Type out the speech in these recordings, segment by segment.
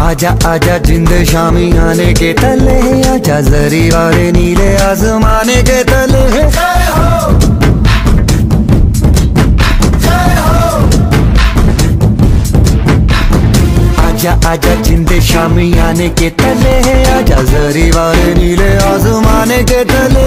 आजा आजा जिंद शामी आने के तले, आजा जरी वाले नीले आसमाने के तले। आजा आजा जिंद शामी आने के तले, आजा जरी वाले नीले आसमाने के तले।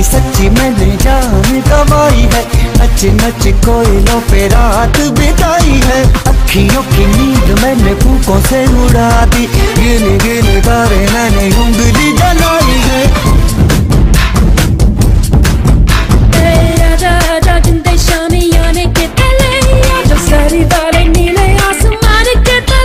सच्ची मैंने जान गवाई है, नच नच कोयलों पे रात बिताई है। अखियों की नींद मैंने फूकों से उड़ा दी, गिन गिन तारे मैंने उंगली जलाई है। आजा आजा जिंदे शामी आने के तले, आजा सारी वाले नीले आसमान के तले।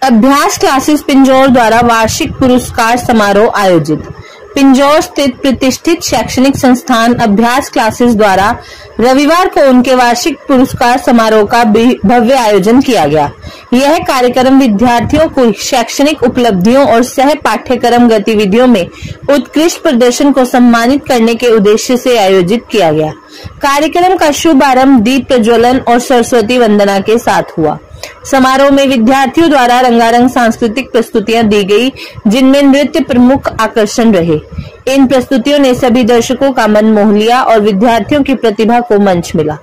अभ्यास क्लासेस पिंजौर द्वारा वार्षिक पुरस्कार समारोह आयोजित। पिंजौर स्थित प्रतिष्ठित शैक्षणिक संस्थान अभ्यास क्लासेस द्वारा रविवार को उनके वार्षिक पुरस्कार समारोह का भव्य आयोजन किया गया। यह कार्यक्रम विद्यार्थियों को शैक्षणिक उपलब्धियों और सह पाठ्यक्रम गतिविधियों में उत्कृष्ट प्रदर्शन को सम्मानित करने के उद्देश्य से आयोजित किया गया। कार्यक्रम का शुभारंभ दीप प्रज्वलन और सरस्वती वंदना के साथ हुआ। समारोह में विद्यार्थियों द्वारा रंगारंग सांस्कृतिक प्रस्तुतियां दी गई, जिनमें नृत्य प्रमुख आकर्षण रहे। इन प्रस्तुतियों ने सभी दर्शकों का मन मोह लिया और विद्यार्थियों की प्रतिभा को मंच मिला।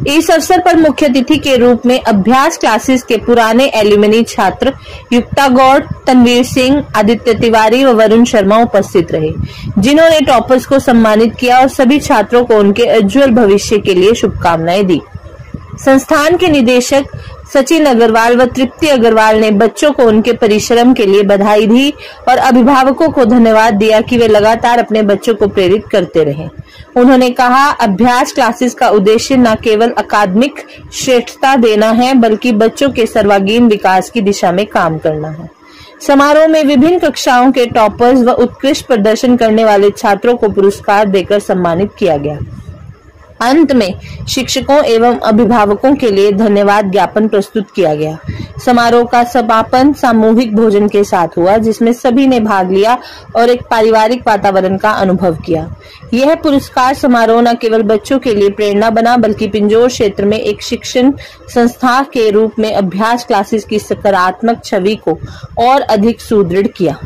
इस अवसर पर मुख्य अतिथि के रूप में अभ्यास क्लासेस के पुराने एल्यूमिनी छात्र युक्ता गौड़, तनवीर सिंह, आदित्य तिवारी व वरुण शर्मा उपस्थित रहे, जिन्होंने टॉपर्स को सम्मानित किया और सभी छात्रों को उनके उज्जवल भविष्य के लिए शुभकामनाएं दी। संस्थान के निदेशक सचिन अग्रवाल व तृप्ति अग्रवाल ने बच्चों को उनके परिश्रम के लिए बधाई दी और अभिभावकों को धन्यवाद दिया कि वे लगातार अपने बच्चों को प्रेरित करते रहें। उन्होंने कहा, अभ्यास क्लासेस का उद्देश्य न केवल अकादमिक श्रेष्ठता देना है, बल्कि बच्चों के सर्वांगीण विकास की दिशा में काम करना है। समारोह में विभिन्न कक्षाओं के टॉपर्स व उत्कृष्ट प्रदर्शन करने वाले छात्रों को पुरस्कार देकर सम्मानित किया गया। अंत में शिक्षकों एवं अभिभावकों के लिए धन्यवाद ज्ञापन प्रस्तुत किया गया। समारोह का समापन सामूहिक भोजन के साथ हुआ, जिसमें सभी ने भाग लिया और एक पारिवारिक वातावरण का अनुभव किया। यह पुरस्कार समारोह न केवल बच्चों के लिए प्रेरणा बना, बल्कि पिंजौर क्षेत्र में एक शिक्षण संस्था के रूप में अभ्यास क्लासेस की सकारात्मक छवि को और अधिक सुदृढ़ किया।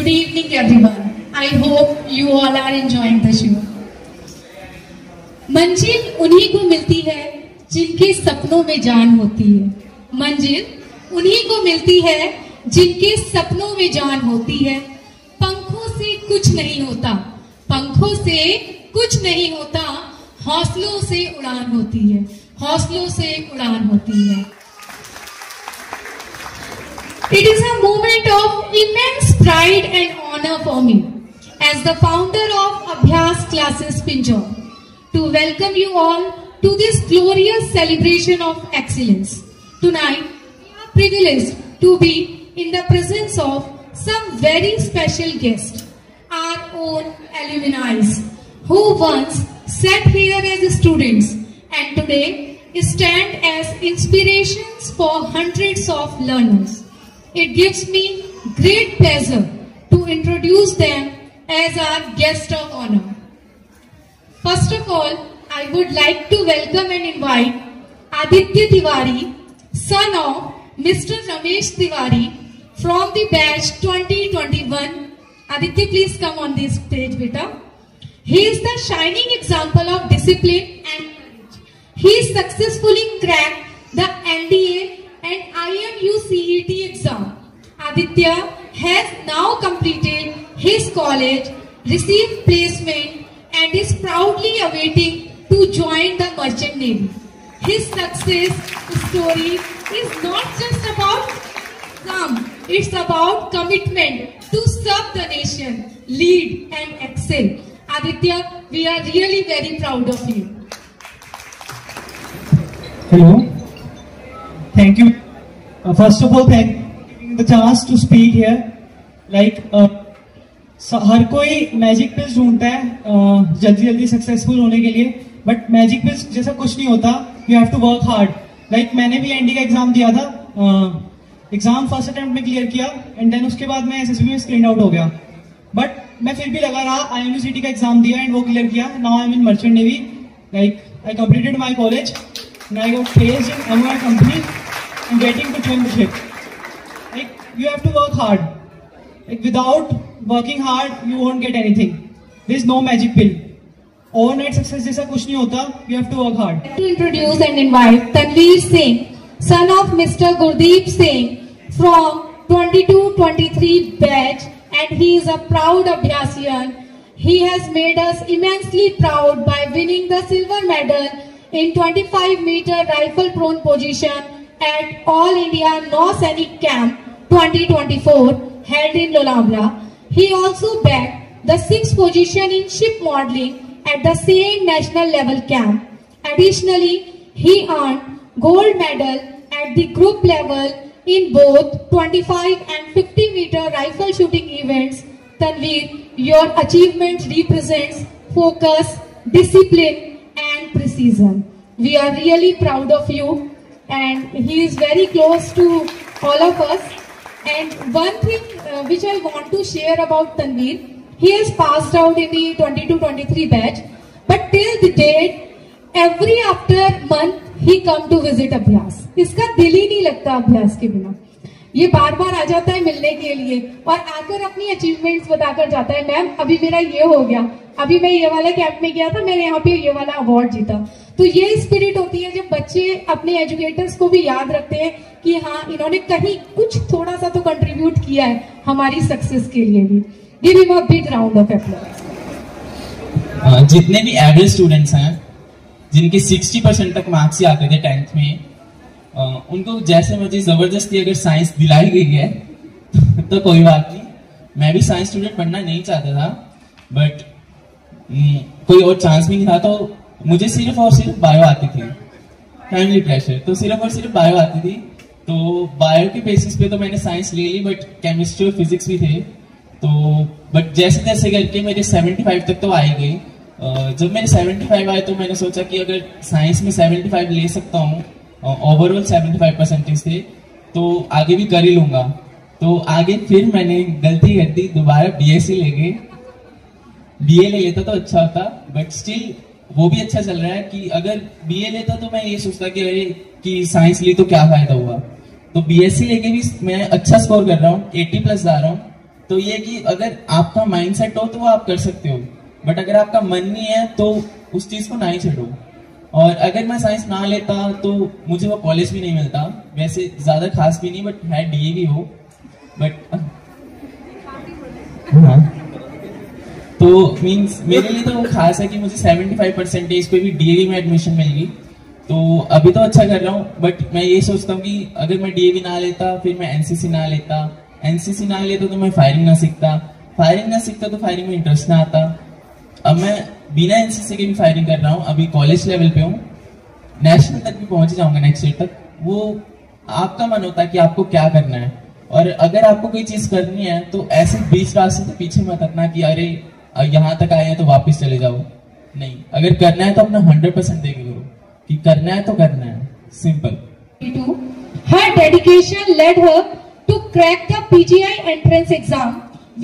Good evening everyone. I hope you all are enjoying the show. मंजिल उन्हीं को मिलती है जिनके सपनों में जान होती है। मंजिल उन्हीं को मिलती है जिनके सपनों में जान होती है। पंखों से कुछ नहीं होता, पंखों से कुछ नहीं होता, हौसलों से उड़ान होती है, हौसलों से उड़ान होती है। It is a moment of immense pride and honor for me as the founder of Abhyas Classes Pinjore to welcome you all to this glorious celebration of excellence. Tonight, we are privileged to be in the presence of some very special guests, our own alumni, who once sat here as students and today stand as inspirations for hundreds of learners. It gives me great pleasure to introduce them as our guest of honor. First of all, I would like to welcome and invite Aditya Tiwari, son of Mr. Ramesh Tiwari from the batch 2021. Aditya, please come on this stage, beta. He is the shining example of discipline and courage. He successfully cracked the NDA and IMU CET exam. Aditya has now completed his college, received placement and is proudly awaiting to join the Merchant Navy. His success story is not just about exam, it's about commitment to serve the nation, lead and excel. Aditya, we are really very proud of you. Hello. Thank you. First of all, thank you for giving the chance to speak here. Like, हर कोई magic pills ढूंढता है जल्दी जल्दी successful होने के लिए, but magic pills जैसा कुछ नहीं होता. You have to work hard. Like मैंने भी एनडी का एग्जाम दिया था. एग्जाम फर्स्ट अटेम्प्ट में क्लियर किया एंड देन उसके बाद मैं एसएसबी में स्क्रीन आउट हो गया, बट मैं फिर भी लगा रहा. IMU CET का एग्जाम दिया एंड वो क्लियर किया. Now I am in merchant navy. Like I completed my college and I got placed in MOI company and getting to join the ship. Like, you have to work hard. Like, without working hard, you won't get anything. There is no magic pill. Overnight success जैसा कुछ नहीं होता. You have to work hard. To introduce and invite Tanveer Singh, son of Mr. Gurdeep Singh from 22-23 batch, and he is a proud Abhyasian. He has made us immensely proud by winning the silver medal in 25-meter rifle prone position at All India Nausainik Camp 2024 held in Lonavala. He also bagged the 6th position in ship modeling at the same national level camp. Additionally, he earned gold medal at the group level in both 25 and 50-meter rifle shooting events. Tanveer, your achievement represents focus, discipline and precision. We are really proud of you, and he is very close to all of us. And one thing which I want to share about Tanveer, he has passed out in the 22-23 batch, but till the date, every after month he come to visit Abhyas. इसका दिल ही नहीं लगता अभ्यास के बिना. ये बार बार आ जाता है मिलने के लिए और आकर अपनी अचीवमेंट्स बताकर जाता है. मैम, अभी मेरा ये हो गया, अभी मैं ये वाले कैंप में गया था, मैंने यहाँ पे ये वाला अवार्ड जीता. तो ये स्पिरिट होती है जब बच्चे अपने एजुकेटर्स को भी याद रखते हैं कि हाँ, इन्होंने कहीं कुछ थोड़ा सा तो कंट्रीब्यूट किया है हमारी सक्सेस के लिए भी. Give him a big round of applause. जितने भी एवरेज स्टूडेंट्स हैं जिनके 60% तक मार्क्स ही आते थे 10th में, उनको जैसे मर्जी जबरदस्ती अगर साइंस दिलाई गई है तो कोई बात नहीं. मैं भी साइंस स्टूडेंट बनना नहीं चाहता था, बट कोई और चांस भी नहीं था, तो मुझे सिर्फ और सिर्फ बायो आती थी. फैमिली प्रेशर, तो सिर्फ और सिर्फ बायो आती थी. तो बायो के बेसिस पे तो मैंने साइंस ले ली, बट केमिस्ट्री और फिजिक्स भी थे. तो बट जैसे जैसे करके मेरे 75 तक तो आई गई. जब मेरे 75 आए तो मैंने सोचा कि अगर साइंस में 75 ले सकता हूँ, ओवरऑल 75% थे, तो आगे भी कर ही लूंगा. तो आगे फिर मैंने गलती कर दी, दोबारा BSc ले गए. BA ले लेता तो अच्छा होता, बट स्टिल वो भी अच्छा चल रहा है. कि अगर BA लेता तो मैं ये सोचता कि अरे कि साइंस ली तो क्या फायदा हुआ. तो BSc लेके भी मैं अच्छा स्कोर कर रहा हूँ, 80+ जा रहा हूँ. तो ये कि अगर आपका माइंड सेट हो तो वो आप कर सकते हो, बट अगर आपका मन नहीं है तो उस चीज को ना ही छेड़ो। और अगर मैं साइंस ना लेता तो मुझे वो कॉलेज भी नहीं मिलता, वैसे ज्यादा खास भी नहीं, बट है डीएवी हो, बट हाँ, तो मींस मेरे लिए तो वो खास है कि मुझे 75% पे भी डीएवी में एडमिशन मिल गई। तो अभी तो अच्छा कर रहा हूँ, बट मैं ये सोचता हूँ कि अगर मैं डीएवी ना लेता, फिर मैं एनसीसी ना लेता, एनसीसी ना लेता तो मैं फायरिंग ना सीखता, फायरिंग ना सीखता तो फायरिंग में इंटरेस्ट ना आता। अब मैं बिना एनसीसी के भी फायरिंग कर रहा हूँ, अभी कॉलेज लेवल पे हूँ, नेशनल तक भी पहुंच जाऊंगा नेक्स्ट ईयर तक। वो आपका मन होता है कि आपको क्या करना है, और अगर आपको कोई चीज करनी है तो ऐसे बीच रास्ते से पीछे मत हटना कि अरे यहाँ तक आए हैं तो वापस चले जाओ। नहीं, अगर करना है तो अपना 100% देके करो, कि करना है तो करना है, simple. Her dedication led her to crack the PGI entrance exam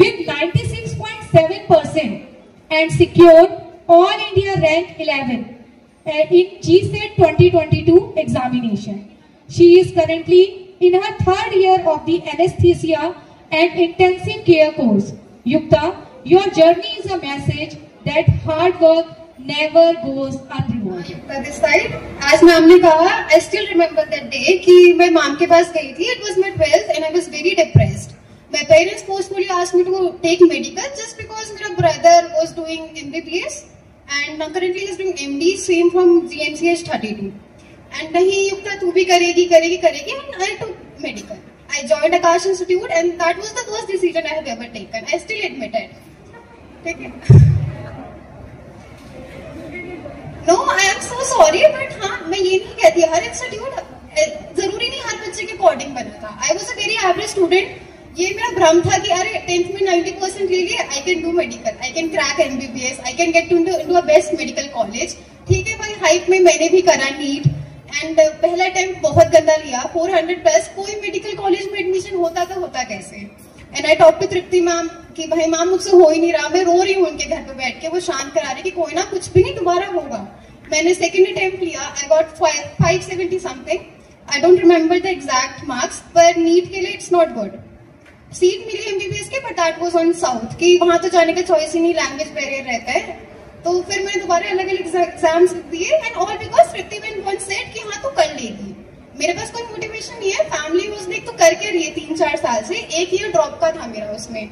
with 96.7% and secured All India rank 11 in GSET 2022 examination. She is currently in her third year of the anesthesia and intensive care course. Yukta, your journey is a message that hard work never goes unrewarded. This side, as ma'am ने कहा, I still remember that day कि मैं ma'am के पास गई थी. It was my 12th and I was very depressed. My parents forcefully asked me to take medical just because my brother was doing MBBS and currently he is doing MD, same from GMCH 32. And नहीं युक्ता तू भी करेगी and I took medical. I joined Akash Institute and that was the worst decision I have ever taken. I still admit it. ठीक है? No, I am so sorry, but हाँ मैं ये नहीं कहती हर इंस्टीट्यूट जरूरी नहीं हर बच्चे के अकॉर्डिंग बना था. I was a very average student. ये मेरा भ्रम था कि अरे 10th में 90% ले लिए, I can do medical, I can crack MBBS, I can get into a best medical college. ठीक है भाई, हाइप में मैंने भी करा नीट एंड पहला टाइम बहुत गंदा लिया 400+. कोई मेडिकल कॉलेज में एडमिशन होता तो होता कैसे. And I talk to Tripti ma'am कि भाई मैम मुझसे हो ही नहीं रहा, मैं रो रही हूँ उनके घर पे बैठ के. वो शांत करा रही कि कोई ना, कुछ भी नहीं, दोबारा होगा. मैंने सेकेंड अटेम्प्ट लिया, I got 570 something. I don't remember the exact marks, पर नीट के लिए इट्स नॉट गुड. सीट मिली एमबीबीएस के, but that was on south कि वहां तो जाने का चॉइस ही नहीं, लैंग्वेज बैरियर रहता है. तो फिर मैंने दोबारा अलग अलग एग्जाम्स दिए and all because Tripti ma'am once said कि हाँ तो कर लेगी. मेरे पास कोई मोटिवेशन नहीं है, फैमिली वाज लाइक तो करके रही है 3-4 साल से. एक ईयर ड्रॉप का था मेरा उसमें.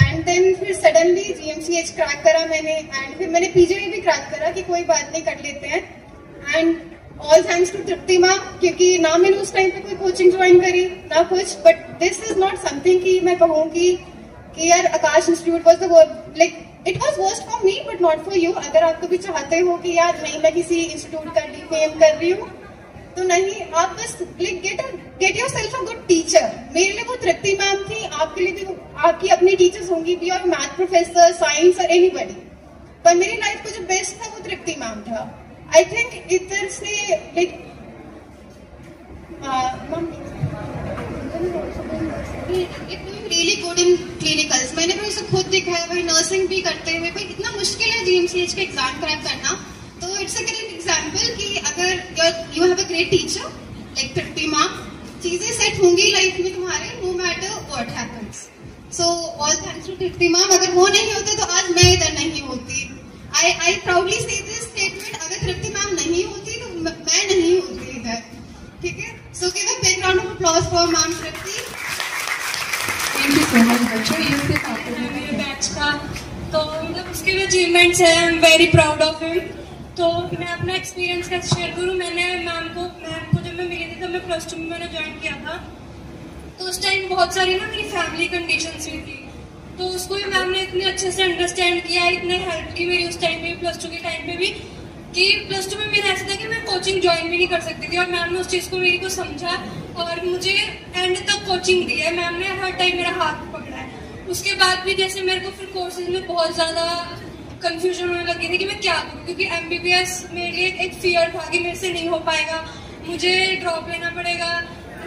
एंड देन फिर सडनली जीएमसीएच क्रैक करा मैंने एंड फिर मैंने पीजीआई भी क्रैक करा कि कोई बात नहीं कर लेते हैं. And all thanks to Tripti ma'am, क्योंकि ना मैंने उस टाइम पे कोई कोचिंग ज्वाइन करी ना कुछ. But this is not something कि मैं कहूँ कि यार Akash institute was the like it was worst for me but not for you. अगर आप कभी चाहते हो कि यार नहीं मैं किसी इंस्टीट्यूट का डीफेम कर रही हूँ तो नहीं, आप बस like get yourself a good teacher. मेरे लिए वो तृप्ति मैम थी, आपके लिए भी आपकी अपनी टीचर्स होंगी, बी और मैथ प्रोफेसर, साइंस और एनीबॉडी. पर मेरी लाइफ को जो बेस्ट था वो तृप्ति मैम था. आई थिंक इधर से like really good in clinicals. मैंने भी उसे खुद देखा है, भाई नर्सिंग भी करते हुए भाई इतना मुश्किल है जीएमसीएच का एग्जाम क्रैक करना. तो इट्स अ ग्रेट एग्जाम्पल कि अगर you have a great teacher like Tripti ma'am, चीजें सेट होंगी लाइफ में तुम्हारे, no matter what happens. So all thanks to Tripti ma'am. अगर वो नहीं होते तो आज मैं इधर नहीं होती. आई प्राउडली से दिस स्टेटमेंट, अगर तृप्ति मैम नहीं होती तो मैं नहीं होती इधर. ठीक है, so give a big round of applause for ma'am Tripti. Thank you so much बच्चों. ये सिर्फ आपको मेरे बैच का तो मतलब उसके भी अचीवमेंट्स हैं, I am very proud of him. तो मैं अपना एक्सपीरियंस कैसे शेयर करूँ. मैंने मैम को जब मैं मिली थी तब मैं +2 में मैंने ज्वाइन किया था. तो उस टाइम बहुत सारी ना मेरी फैमिली कंडीशंस भी थी, तो उसको भी मैम ने इतने अच्छे से अंडरस्टैंड किया, इतने हेल्प की मेरी उस टाइम पे, +2 के टाइम पे भी, कि +2 में मेरा ऐसा था कि मैं कोचिंग ज्वाइन भी नहीं कर सकती थी. और मैम ने उस चीज़ को मेरी को समझा और मुझे एंड तक कोचिंग दी है. मैम ने हर टाइम मेरा हाथ पकड़ा है. उसके बाद भी जैसे मेरे को फिर कोर्सेज में बहुत ज़्यादा कंफ्यूजन होने लगी थी कि मैं क्या करूँ, क्योंकि एमबीबीएस मेरे लिए एक फियर था कि मेरे से नहीं हो पाएगा, मुझे ड्रॉप लेना पड़ेगा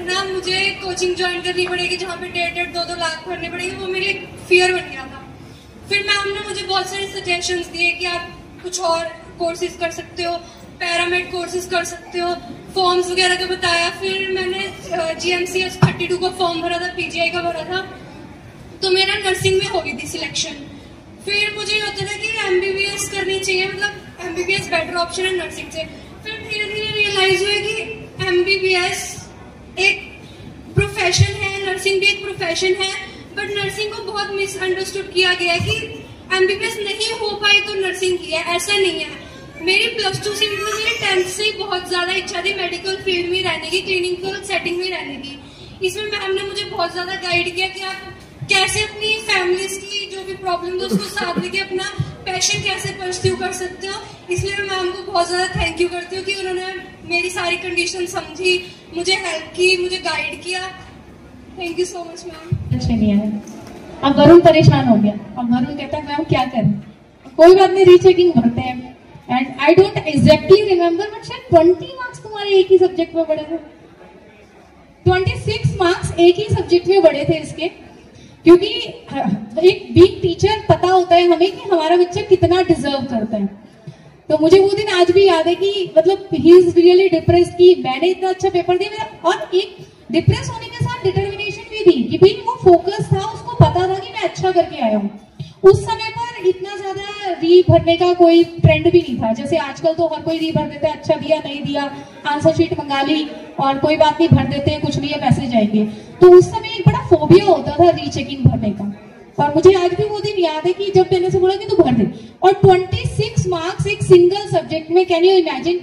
ना, मुझे कोचिंग ज्वाइन करनी पड़ेगी जहाँ पे 1.5-2 लाख भरने पड़ेंगे. वो मेरे लिए फियर बन गया था. फिर मैम ने मुझे बहुत सारे सजेशंस दिए कि आप कुछ और कोर्सेज कर सकते हो, पैरामेड कोर्सेज कर सकते हो, फॉर्म्स वगैरह का बताया. फिर मैंने GMCH 32 का फॉर्म भरा था, पीजीआई का भरा था. तो तो मेरा नर्सिंग में हो गई थी सिलेक्शन। फिर मुझे ये होता था कि MBBS करनी चाहिए, मतलब MBBS बेटर ऑप्शन है नर्सिंग से। फिर धीरे धीरे रियलाइज हुआ कि MBBS एक प्रोफेशन है, नर्सिंग भी एक प्रोफेशन है, बट नर्सिंग को बहुत मिसअंडरस्टूड किया गया है कि MBBS नहीं हो पाई तो नर्सिंग की है, ऐसा नहीं है। मेरी +2 से मतलब मेरी 10th से बहुत ज्यादा इच्छा थी मेडिकल फील्ड में रहने की, क्लिनिकल सेटिंग में रहने की। इसमें मैम ने मुझे बहुत ज्यादा गाइड किया कि आप कैसे अपनी फैमिलीज की जो भी प्रॉब्लम है उसको साथ लेके अपना पैशन कैसे परस्यू कर सकते हो। इसलिए मैं मैम को बहुत ज्यादा थैंक यू करती हूँ कि उन्होंने मेरी सारी कंडीशन समझी, मुझे हेल्प की, मुझे गाइड किया। Thank you so much ma'am. अच्छा नहीं है। अब वरुण परेशान हो गया, अब वरुण कहता है मैम क्या करें। कोई बात नहीं, रीचेकिंग भरते हैं। And I don't exactly remember but शायद 20 मार्क्स तुम्हारे एक ही सब्जेक्ट में बढ़े थे, 26 मार्क्स एक ही सब्जेक्ट में बढ़े थे इसके। क्योंकि एक वीक टीचर पता होता है हमें कि हमारा बच्चा कितना डिजर्व करता है। तो मुझे वो दिन आज भी याद है कि मतलब ही इज रियली डिप्रेस्ड कि मैंने इतना अच्छा पेपर दिया, और एक डिप्रेस होने के साथ डिटर्मिनेशन भी थी कि भाई वो फोकस था, उसको पता था कि मैं अच्छा करके आया हूँ। उस समय पर इतना ज्यादा री भरने का कोई ट्रेंड भी नहीं था, जैसे आजकल तो हर कोई री भर देता है, अच्छा दिया नहीं दिया, आंसर शीट मंगा ली और कोई बात नहीं भर देते हैं, कुछ नहीं है मैसेज आएंगे। तो उस समय एक बड़ा फोबिया होता था रीचेकिंग भरने का। और मुझे आज भी वो दिन याद है कि जब मैंने से बोला कि तू भर दे, और 26 मार्क्स एक सिंगल सब्जेक्ट में, can you imagine,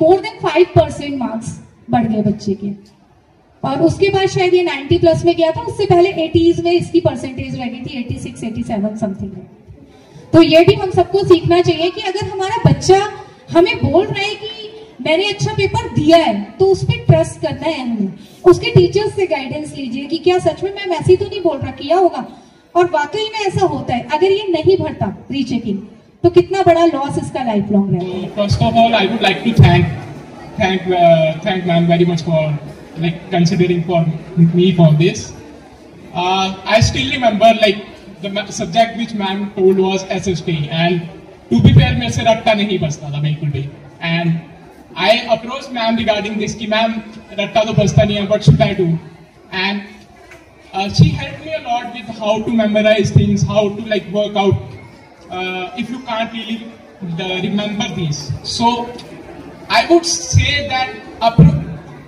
more than 5% marks बढ़ गए बच्चे के। और उसके बाद शायद ये 90+ में गया था, उससे पहले 80s में इसकी परसेंटेज रह गई थी 86, 87 समथिंग। तो ये भी हम सबको सीखना चाहिए कि अगर हमारा बच्चा हमें बोल रहा है कि मैंने अच्छा पेपर दिया है तो उस पर ट्रस्ट करना है हमें। उसके टीचर्स से गाइडेंस लीजिए कि क्या सच में मैम ऐसी तो नहीं बोल रहा, किया होगा। और वाकई में ऐसा होता है, अगर ये नहीं भरता रीचेकिंग तो कितना बड़ा लॉस इसका लाइफ लॉन्ग रहेगा। First of all I would like to thank ma'am very much for like considering for me for this. I still remember like the subject which ma'am told was SST, and to be fair मेरे से रट्टा नहीं बचता था बिल्कुल भी, and I approached ma'am regarding this कि ma'am रट्टा तो बचता नहीं है, what should I do? And she helped me a lot with how to memorize things, how to like work out if you can't really remember these. So I would say that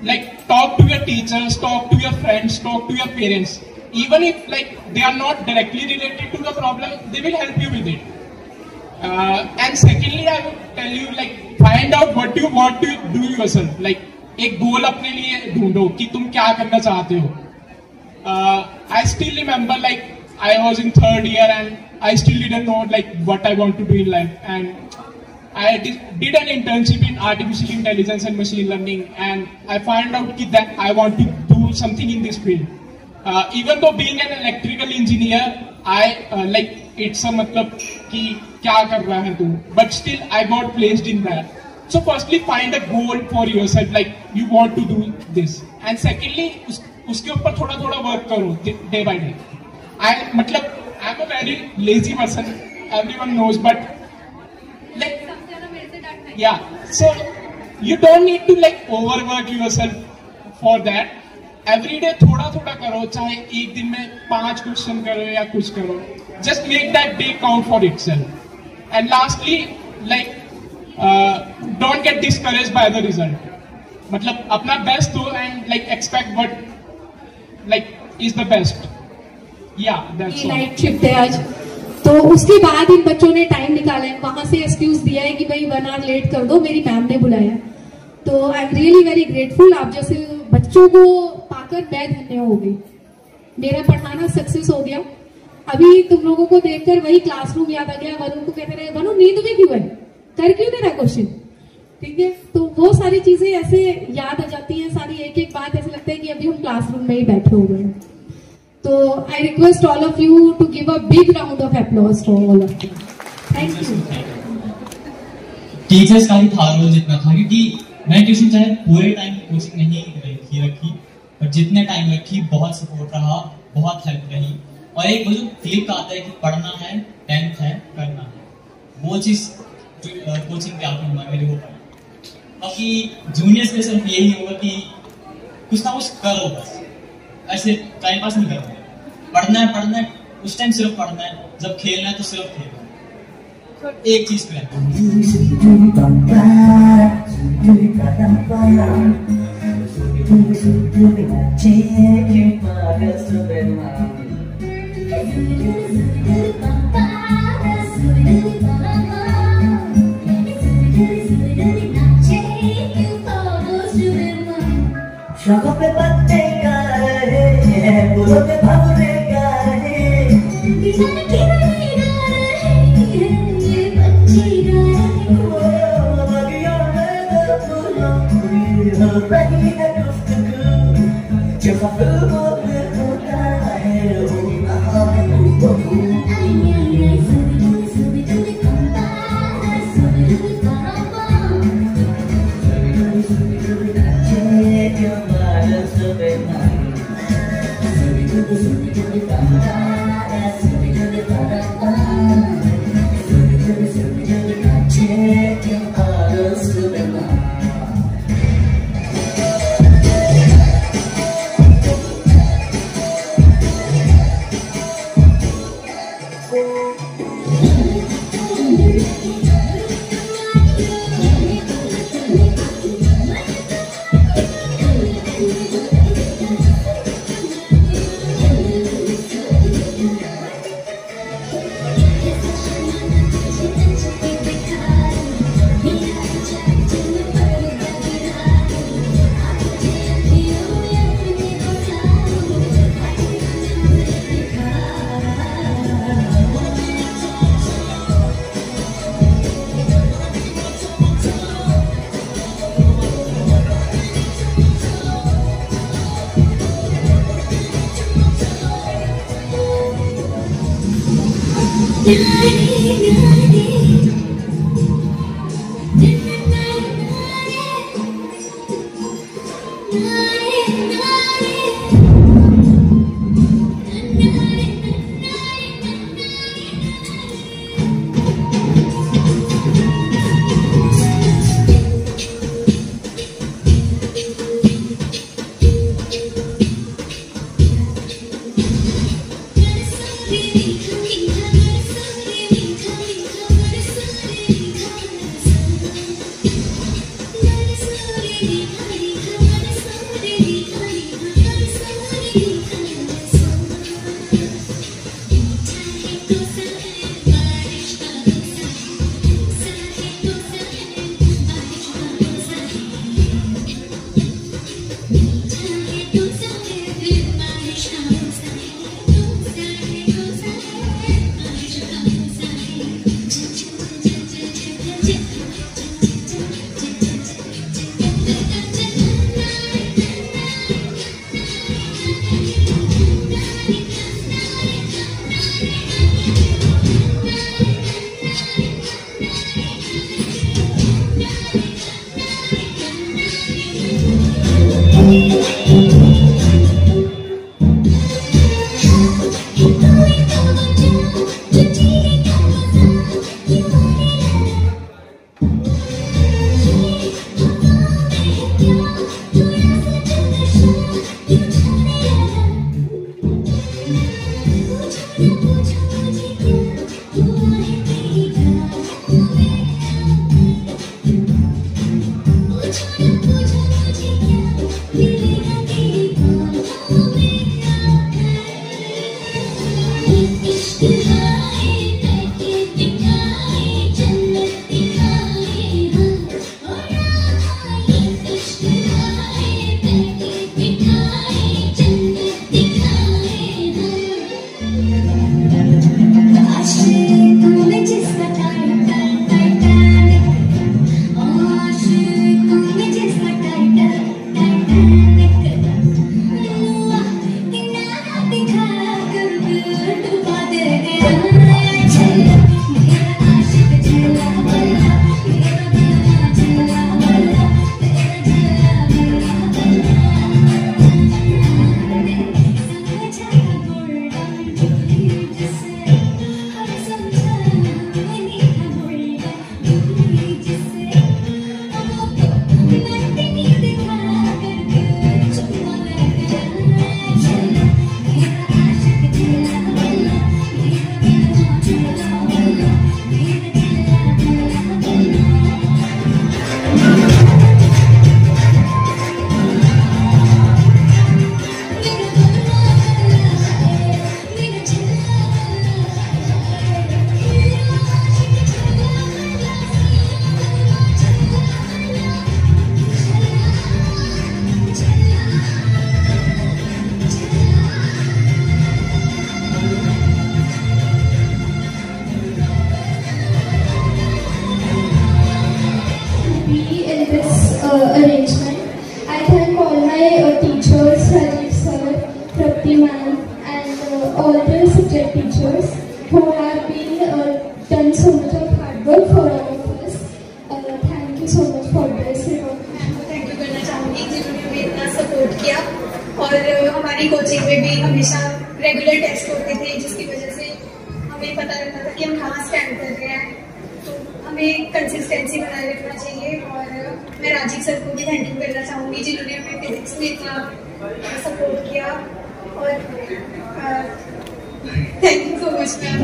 like talk to your teachers, talk to your friends, talk to your parents. Even if like they are not directly related to the problem, they will help you with it. And secondly, I would tell you like find out what you want to do yourself. Like एक गोल अपने लिए ढूंढो कि तुम क्या करना चाहते हो. I still remember like I was in 3rd year and I still didn't know like what I want to do in life, and I did an internship in artificial intelligence and machine learning, and I found out that I want to do something in this field. Even though being an electrical engineer, I like it's a matlab कि क्या कर रहा है तू, but still I got placed in that. So firstly find a goal for yourself, like you want to do this, and secondly उसके ऊपर थोड़ा थोड़ा work करो day by day. I'm a very lazy person, everyone knows, but like yeah, so you don't need to like overwork yourself for that. Every day थोड़ा थोड़ा करो, चाहे एक दिन में 5 क्वेश्चन करो या कुछ करो, just make that day count for itself. And lastly like don't get discouraged by the result. मतलब अपना बेस्ट दो and like expect what like is the best. Yeah, that's all. Night shift है आज, तो उसके बाद इन बच्चों ने टाइम निकाला है, वहां से एक्सक्यूज दिया है कि भाई 1 आवर लेट कर दो, मेरी मैम ने बुलाया। तो I am really very grateful, आप जैसे बच्चों को पाकर मैं धन्य हो गई, मेरा पढ़ाना सक्सेस हो गया। अभी तुम लोगों को देखकर वही क्लासरूम याद आ गया, वरुण को कहते रहे वरुण नींद में क्यों है, कर क्यों दे रहा क्वेश्चन, ठीक है। तो वो सारी चीजें ऐसे याद आ जाती हैं, सारी एक एक बात ऐसे लगता है कि अभी हम क्लासरूम में ही बैठे हुए हैं। तो I request all of you to give a big round of applause to all of you. Thank you. Teachers का भी था रोल जितना था, क्योंकि मैं ट्यूशन चाहे पूरे टाइम कोचिंग नहीं रखी, पर जितने टाइम रखी बहुत सपोर्ट रहा, बहुत हेल्प रही। और एक वो जो क्लिक आता है कि पढ़ना है, 10th है, करना है, वो चीज कोचिंग पे आकर मेरे को पड़ा। बाकी जूनियर्स में सिर्फ यही होगा कि कुछ ना कुछ करो, बस ऐसे टाइम पास नहीं करना। पढ़ना है उस टाइम सिर्फ पढ़ना है, जब खेलना है तो सिर्फ खेलना है, एक चीज पे शाखों पे पत्ते गा रहे हैं, फूलों पे भंवरे गा रहे हैं, दीवाने की गाने गा रहे हैं, ये बच्चे गा रहे हैं। बगियों में तो फूलों की हो रही है गुफ्तगू, जो ख्वाबों में होता है वो बहार वो। दिखा कर डुबा दे all the subject teachers who have been done so much of hard work for all of us. Thank you so much for this. Thank you करना चाहूँगी जिन्होंने हमें इतना सपोर्ट किया और हमारी कोचिंग में भी हमेशा रेगुलर टेस्ट होते थे जिसकी वजह से हमें पता रहता था कि हम कहाँ स्टैंड कर रहे हैं, तो हमें कंसिस्टेंसी बनाए रखना चाहिए। और मैं राजीव सर को भी थैंक यू करना चाहूँगी जिन्होंने हमें फिजिक्स में इतना सपोर्ट किया और thank you so much ma'am.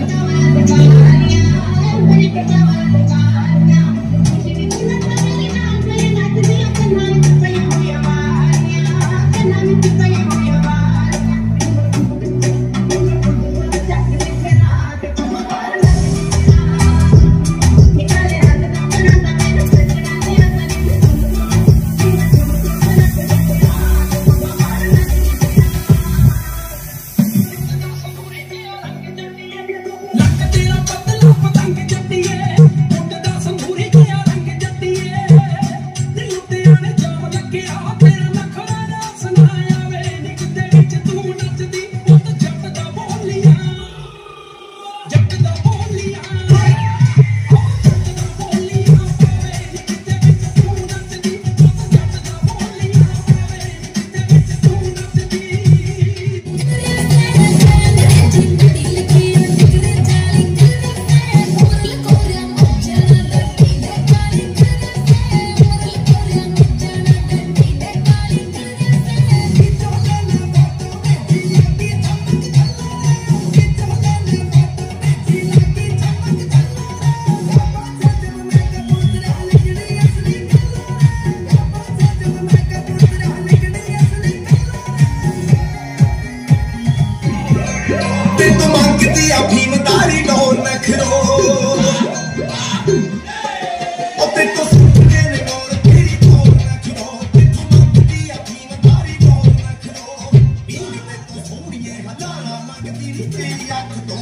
तेरी अख तो